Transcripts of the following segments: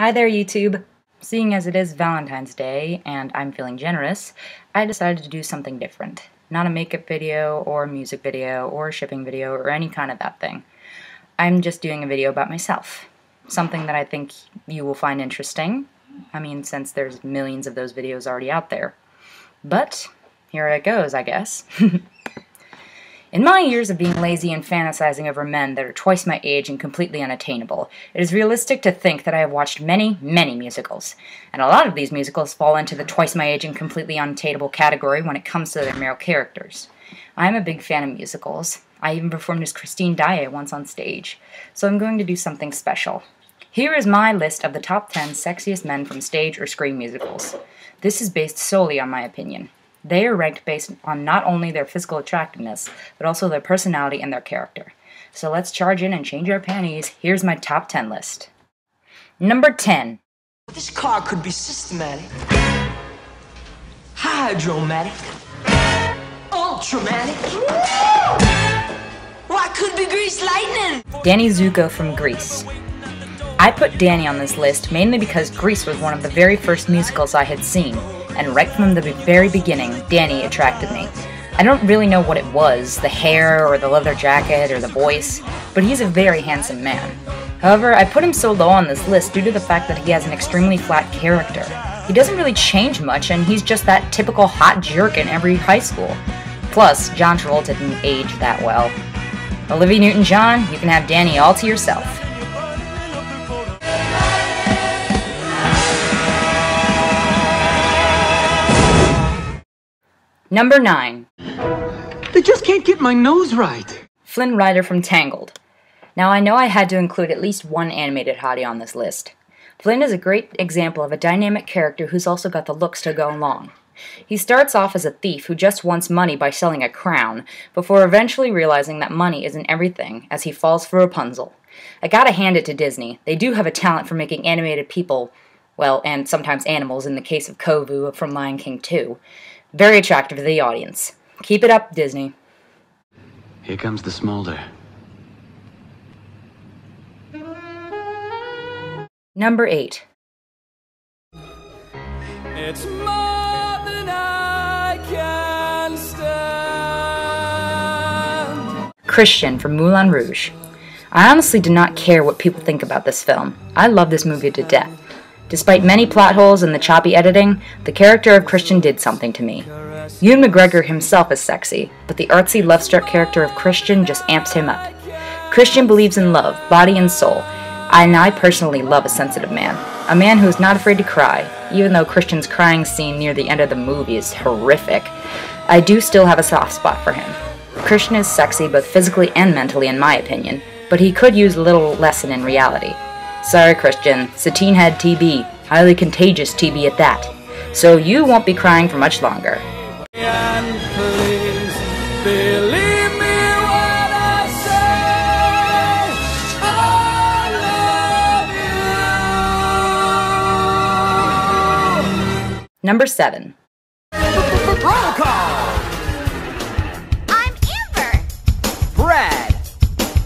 Hi there, YouTube! Seeing as it is Valentine's Day and I'm feeling generous, I decided to do something different. Not a makeup video, or a music video, or a shipping video, or any kind of that thing. I'm just doing a video about myself. Something that I think you will find interesting. I mean, since there's millions of those videos already out there. But, here it goes, I guess. In my years of being lazy and fantasizing over men that are twice my age and completely unattainable, it is realistic to think that I have watched many, many musicals. And a lot of these musicals fall into the twice my age and completely unattainable category when it comes to their male characters. I am a big fan of musicals. I even performed as Christine Daae once on stage. So I'm going to do something special. Here is my list of the top 10 sexiest men from stage or screen musicals. This is based solely on my opinion. They are ranked based on not only their physical attractiveness, but also their personality and their character. So let's charge in and change our panties. Here's my top 10 list. Number 10. This car could be systematic, hydromatic, ultramatic. Why could be grease lightning? Danny Zuko from Grease. I put Danny on this list mainly because Grease was one of the very first musicals I had seen, and right from the very beginning, Danny attracted me. I don't really know what it was, the hair, or the leather jacket, or the voice, but he's a very handsome man. However, I put him so low on this list due to the fact that he has an extremely flat character. He doesn't really change much, and he's just that typical hot jerk in every high school. Plus, John Travolta didn't age that well. Olivia Newton-John, you can have Danny all to yourself. Number 9. They just can't get my nose right. Flynn Rider from Tangled. Now I know I had to include at least one animated hottie on this list. Flynn is a great example of a dynamic character who's also got the looks to go along. He starts off as a thief who just wants money by selling a crown, before eventually realizing that money isn't everything, as he falls for Rapunzel. I gotta hand it to Disney. They do have a talent for making animated people, well, and sometimes animals in the case of Kovu from Lion King 2. Very attractive to the audience. Keep it up, Disney. Here comes the smolder. Number 8. It's more than I can stand. Christian from Moulin Rouge. I honestly do not care what people think about this film. I love this movie to death. Despite many plot holes and the choppy editing, the character of Christian did something to me. Ewan McGregor himself is sexy, but the artsy love-struck character of Christian just amps him up. Christian believes in love, body and soul, and I personally love a sensitive man. A man who is not afraid to cry, even though Christian's crying scene near the end of the movie is horrific. I do still have a soft spot for him. Christian is sexy both physically and mentally in my opinion, but he could use a little lesson in reality. Sorry, Christian, Satine had TB, highly contagious TB at that, so you won't be crying for much longer. And please believe me when I say I love you. Number 7. Roll call. I'm Amber. Brad.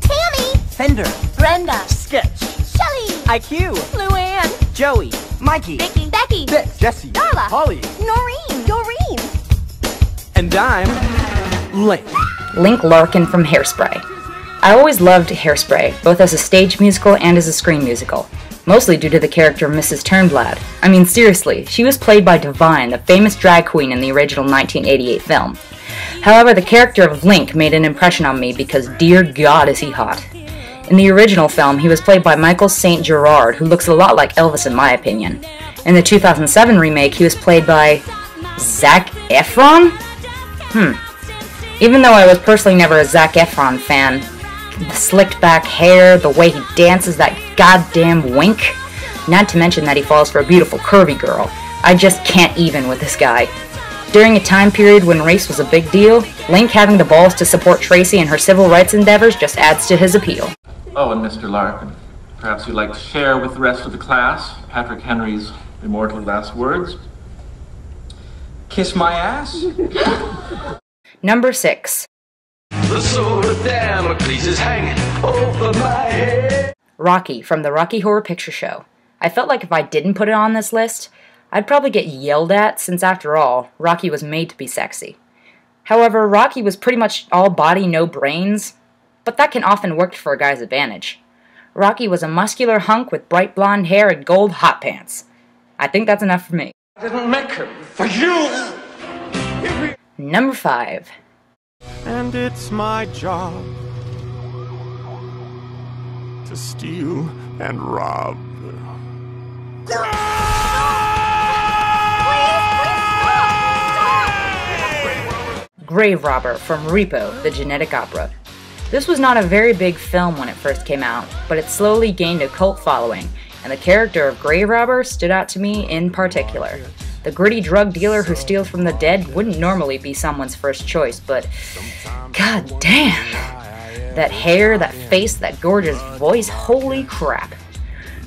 Tammy. Fender. Brenda. Sketch. Shelly. IQ. Luann. Joey. Mikey. Vicky. Becky. Vic. Jesse. Darla. Holly. Noreen. Doreen. And I'm Link. Link Larkin from Hairspray. I always loved Hairspray, both as a stage musical and as a screen musical, mostly due to the character of Mrs. Turnblad. I mean, seriously, she was played by Divine, the famous drag queen in the original 1988 film. However, the character of Link made an impression on me because, dear God, is he hot. In the original film, he was played by Michael St. Gerard, who looks a lot like Elvis in my opinion. In the 2007 remake, he was played by Zac Efron? Even though I was personally never a Zac Efron fan, the slicked back hair, the way he dances, that goddamn wink, not to mention that he falls for a beautiful curvy girl, I just can't even with this guy. During a time period when race was a big deal, Link having the balls to support Tracy in her civil rights endeavors just adds to his appeal. Oh, and Mr. Larkin, perhaps you'd like to share with the rest of the class Patrick Henry's immortal last words? Kiss my ass? Number 6. The sword of Damocles is hanging over my head. Rocky from the Rocky Horror Picture Show. I felt like if I didn't put it on this list, I'd probably get yelled at since after all, Rocky was made to be sexy. However, Rocky was pretty much all body, no brains, but that can often work for a guy's advantage. Rocky was a muscular hunk with bright blonde hair and gold hot pants. I think that's enough for me. I didn't make him for you! Number 5. And it's my job to steal and rob. Grave Robber from Repo, the Genetic Opera. This was not a very big film when it first came out, but it slowly gained a cult following, and the character of Grave Robber stood out to me in particular. The gritty drug dealer who steals from the dead wouldn't normally be someone's first choice, but god damn! That hair, that face, that gorgeous voice, holy crap.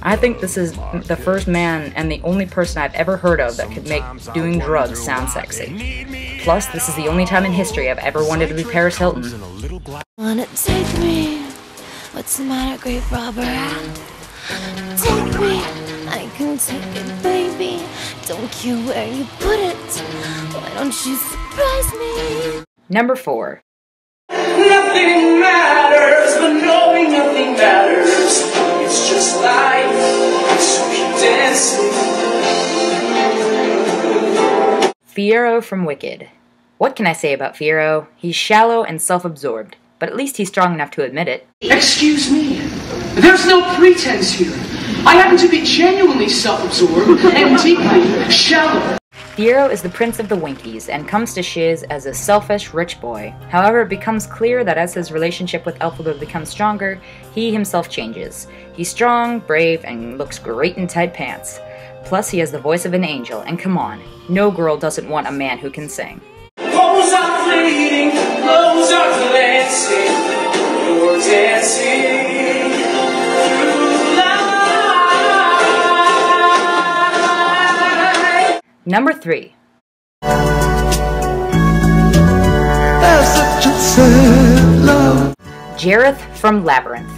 I think this is the first man and the only person I've ever heard of that could make doing drugs sound sexy. Plus, this is the only time in history I've ever wanted to be Paris Hilton. Wanna take me? What's the matter, Grave Robber? Take me, I can take it, baby. Don't care where you put it. Why don't you surprise me? Number 4. Nothing matters, but knowing nothing matters. It's just life, so keep dancing. Fiyero from Wicked. What can I say about Fiyero? He's shallow and self-absorbed, but at least he's strong enough to admit it. Excuse me, there's no pretense here. I happen to be genuinely self-absorbed and deeply shallow. Fiyero is the prince of the Winkies and comes to Shiz as a selfish, rich boy. However, it becomes clear that as his relationship with Elphaba becomes stronger, he himself changes. He's strong, brave, and looks great in tight pants. Plus, he has the voice of an angel, and come on, no girl doesn't want a man who can sing. Bows are fleeting, blows are glancing, you're dancing through life. Number 3. Jareth from Labyrinth.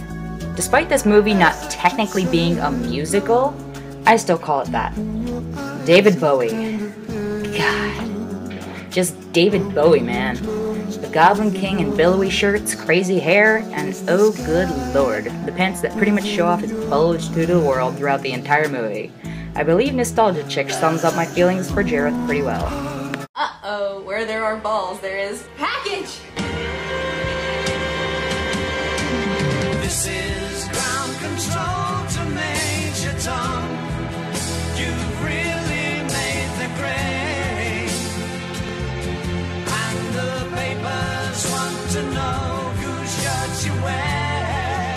Despite this movie not technically being a musical, I still call it that. David Bowie. God. Just David Bowie, man. The Goblin King in billowy shirts, crazy hair, and oh good lord, the pants that pretty much show off his bulge to the world throughout the entire movie. I believe Nostalgia Chick sums up my feelings for Jareth pretty well. Uh-oh, where there are balls, there is package! This is ground control to Major Tom. You've really made the grade. And the papers want to know whose shirt you wear.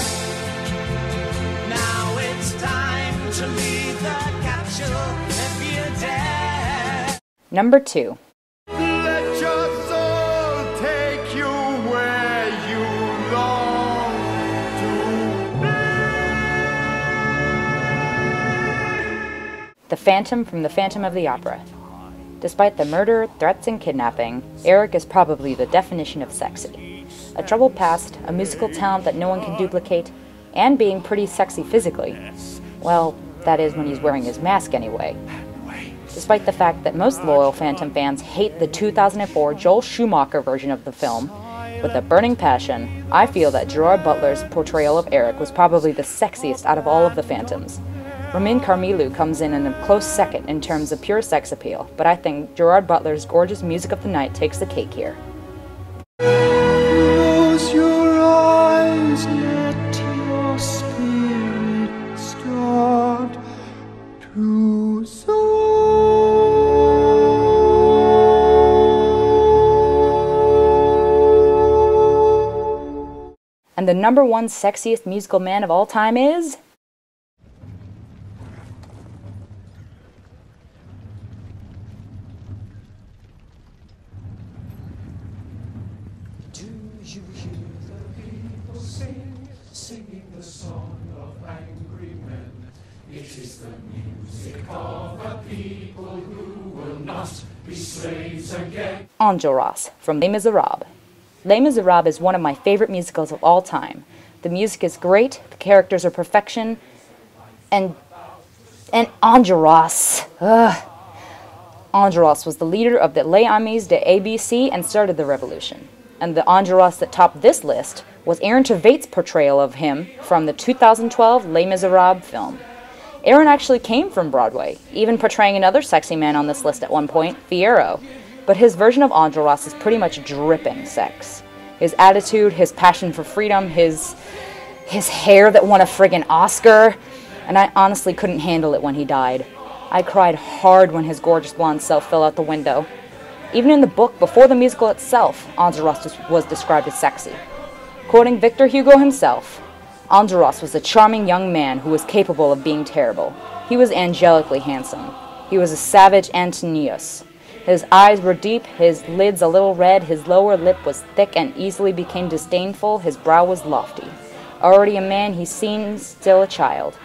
Now it's time to leave the capsule if you dare. Number 2. Let your soul take you where you long to be. The Phantom from The Phantom of the Opera. Despite the murder, threats, and kidnapping, Eric is probably the definition of sexy. A troubled past, a musical talent that no one can duplicate, and being pretty sexy physically. Well, that is when he's wearing his mask anyway. Despite the fact that most loyal Phantom fans hate the 2004 Joel Schumacher version of the film, with a burning passion, I feel that Gerard Butler's portrayal of Eric was probably the sexiest out of all of the Phantoms. Ramin Carmelu comes in a close second in terms of pure sex appeal, but I think Gerard Butler's gorgeous music of the night takes the cake here. Close your eyes, let your spirit start to soar. And the number 1 sexiest musical man of all time is... Singing the song of angry men. It is the music of a people who will not be slaves again. Enjolras from Les Miserables. Les Miserables is one of my favorite musicals of all time. The music is great, the characters are perfection, and And Enjolras. Ugh. Enjolras was the leader of the Les Amis de ABC and started the revolution. And the Enjolras that topped this list was Aaron Tveit portrayal of him from the 2012 Les Miserables film. Aaron actually came from Broadway, even portraying another sexy man on this list at one point, Fiyero. But his version of Enjolras is pretty much dripping sex. His attitude, his passion for freedom, his hair that won a friggin' Oscar, and I honestly couldn't handle it when he died. I cried hard when his gorgeous blonde self fell out the window. Even in the book, before the musical itself, Enjolras was described as sexy. Quoting Victor Hugo himself, Enjolras was a charming young man who was capable of being terrible. He was angelically handsome. He was a savage Antonius. His eyes were deep, his lids a little red, his lower lip was thick and easily became disdainful, his brow was lofty. Already a man, he seemed still a child.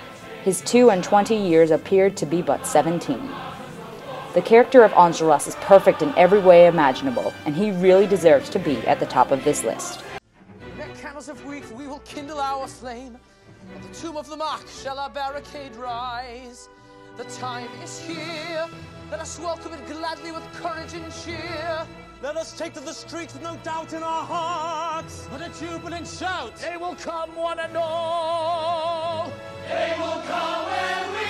His 22 years appeared to be but 17. The character of Enjolras is perfect in every way imaginable, and he really deserves to be at the top of this list. Candles of grief, we will kindle our flame. At the tomb of the mark shall our barricade rise. The time is here. Let us welcome it gladly with courage and cheer. Let us take to the streets with no doubt in our hearts. With a jubilant shout. They will come one and all. They will come and we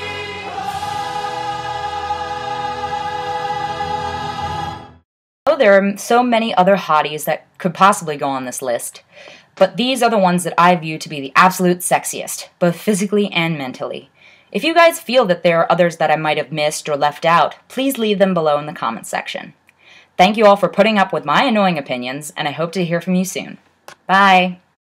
Oh, there are so many other hotties that could possibly go on this list. But these are the ones that I view to be the absolute sexiest, both physically and mentally. If you guys feel that there are others that I might have missed or left out, please leave them below in the comments section. Thank you all for putting up with my annoying opinions, and I hope to hear from you soon. Bye!